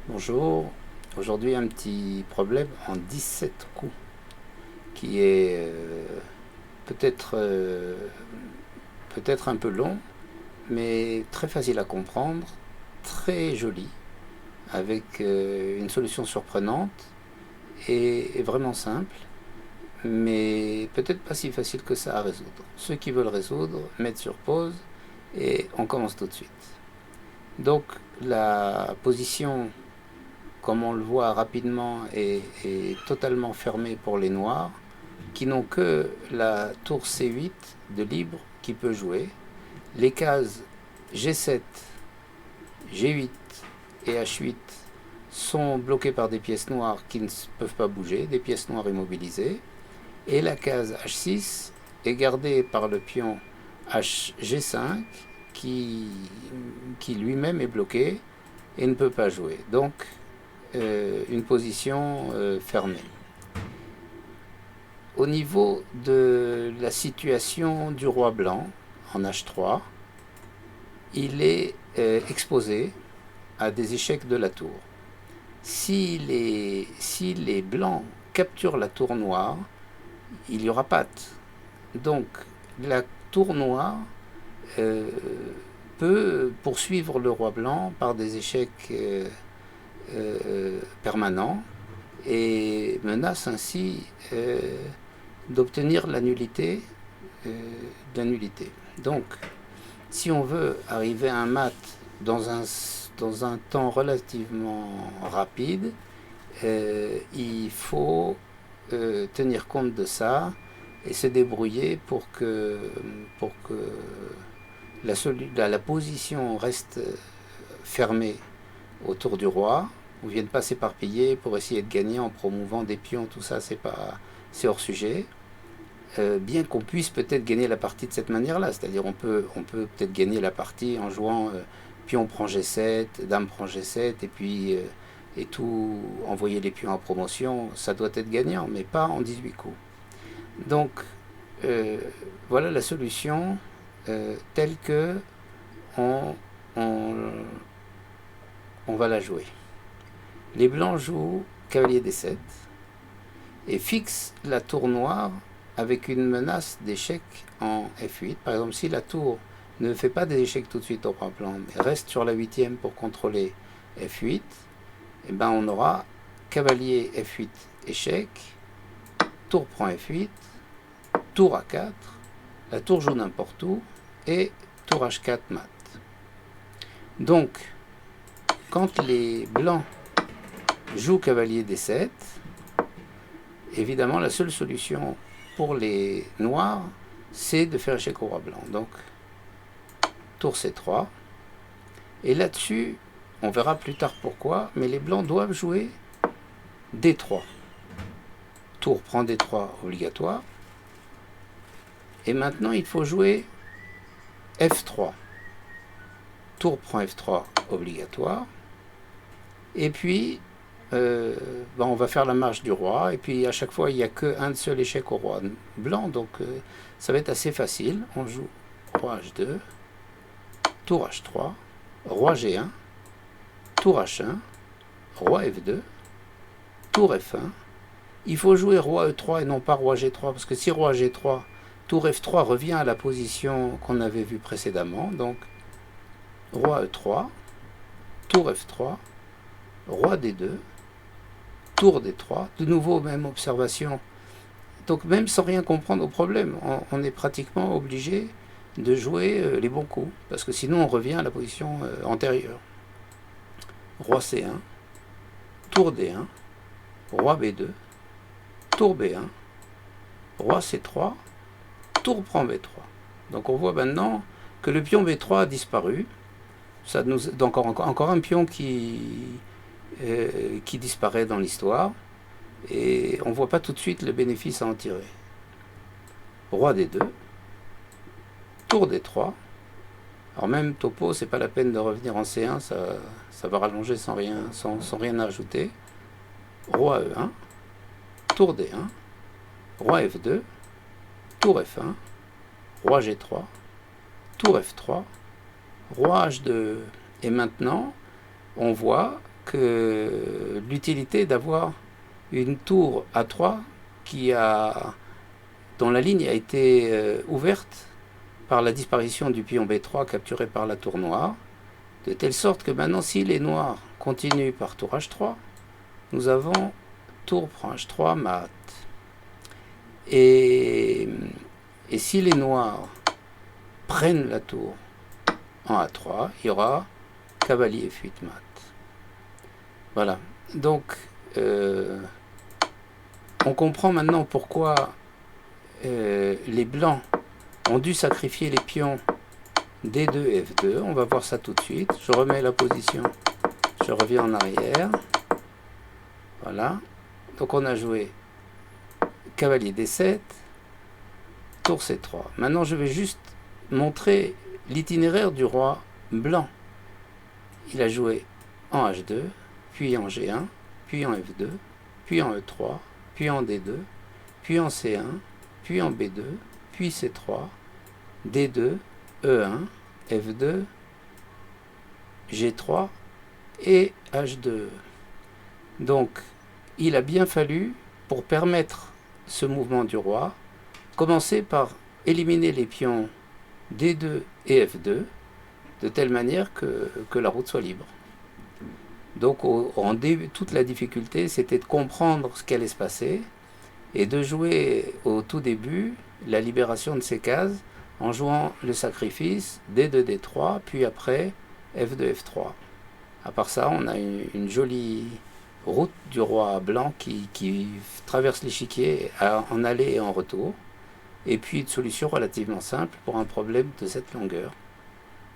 Bonjour, aujourd'hui un petit problème en 17 coups qui est peut-être peut-être un peu long mais très facile à comprendre, très joli, avec une solution surprenante et vraiment simple, mais peut-être pas si facile que ça à résoudre. Ceux qui veulent résoudre mettent sur pause et on commence tout de suite. Donc la position, comme on le voit rapidement, est totalement fermée pour les noirs, qui n'ont que la tour C8 de libre qui peut jouer. Les cases G7, G8 et H8 sont bloquées par des pièces noires qui ne peuvent pas bouger, des pièces noires immobilisées. Et la case H6 est gardée par le pion G5 qui, qui lui-même est bloqué et ne peut pas jouer. Donc une position fermée. Au niveau de la situation du roi blanc en H3, il est exposé à des échecs de la tour. Si les blancs capturent la tour noire, il y aura patte. Donc la tour noire euh, peut poursuivre le roi blanc par des échecs permanents et menace ainsi d'obtenir l'annulité. Donc, si on veut arriver à un mat dans un temps relativement rapide, il faut tenir compte de ça et se débrouiller pour que la position reste fermée autour du roi. On vient de pas s'éparpiller pour essayer de gagner en promouvant des pions, tout ça, c'est hors sujet. Bien qu'on puisse peut-être gagner la partie de cette manière-là, c'est-à-dire on peut peut-être gagner la partie en jouant pion prend G7, dame prend G7, et puis et tout envoyer les pions en promotion, ça doit être gagnant, mais pas en 18 coups. Donc euh, voilà la solution telle que on, on, on va la jouer. Les blancs jouent cavalier D7 et fixent la tour noire avec une menace d'échec en F8. Par exemple, si la tour ne fait pas des échecs tout de suite au roi blanc, mais reste sur la huitième pour contrôler F8, eh ben on aura cavalier F8 échec, tour prend F8, tour A4, la tour joue n'importe où, et tour H4 mat. Donc, quand les blancs jouent cavalier D7, évidemment la seule solution pour les noirs, c'est de faire échec au roi blanc. Donc, tour C3. Et là-dessus, on verra plus tard pourquoi, mais les blancs doivent jouer D3. Tour prend D3 obligatoire. Et maintenant, il faut jouer F3. Tour prend F3 obligatoire. Et puis, on va faire la marche du roi. Et puis, à chaque fois, il n'y a qu'un seul échec au roi blanc. Donc, ça va être assez facile. On joue roi H2, tour H3, roi G1, tour H1, roi F2, tour F1. Il faut jouer roi E3 et non pas roi G3, parce que si roi G3, tour F3 revient à la position qu'on avait vue précédemment. Donc, roi E3, tour F3, roi D2, tour D3. De nouveau, même observation. Donc, même sans rien comprendre au problème, on est pratiquement obligé de jouer les bons coups, parce que sinon on revient à la position antérieure. Roi C1, tour D1, roi B2, tour B1, roi C3, tour prend B3. Donc on voit maintenant que le pion B3 a disparu. Ça nous, donc encore un pion qui disparaît dans l'histoire. Et on ne voit pas tout de suite le bénéfice à en tirer. Roi D2, tour D3. Alors même topo, c'est pas la peine de revenir en C1, ça va rallonger sans rien ajouter. Roi E1, tour D1, roi F2, tour F1, roi G3, tour F3, roi H2. Et maintenant, on voit que l'utilité d'avoir une tour A3 dont la ligne a été ouverte par la disparition du pion B3 capturé par la tour noire, de telle sorte que maintenant si les noirs continuent par tour H3, nous avons tour prend H3 mat. Et si les noirs prennent la tour en A3, il y aura cavalier fuite mat. Voilà. Donc, on comprend maintenant pourquoi les blancs ont dû sacrifier les pions D2 et F2. On va voir ça tout de suite. Je remets la position. Je reviens en arrière. Voilà. Donc on a joué cavalier D7, tour C3. Maintenant, je vais juste montrer l'itinéraire du roi blanc. Il a joué en H2, puis en G1, puis en F2, puis en E3, puis en D2, puis en C1, puis en B2, puis C3, D2, E1, F2, G3 et H2. Donc, il a bien fallu, pour permettre ce mouvement du roi, commencer par éliminer les pions D2 et F2, de telle manière que la route soit libre. Donc, en début, toute la difficulté, c'était de comprendre ce qui allait se passer et de jouer au tout début la libération de ces cases en jouant le sacrifice D2, D3, puis après F2, F3. À part ça, on a une jolie route du roi blanc qui traverse l'échiquier en aller et en retour. Et puis une solution relativement simple pour un problème de cette longueur.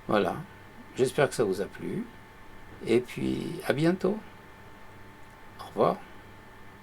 Voilà. J'espère que ça vous a plu. Et puis à bientôt. Au revoir.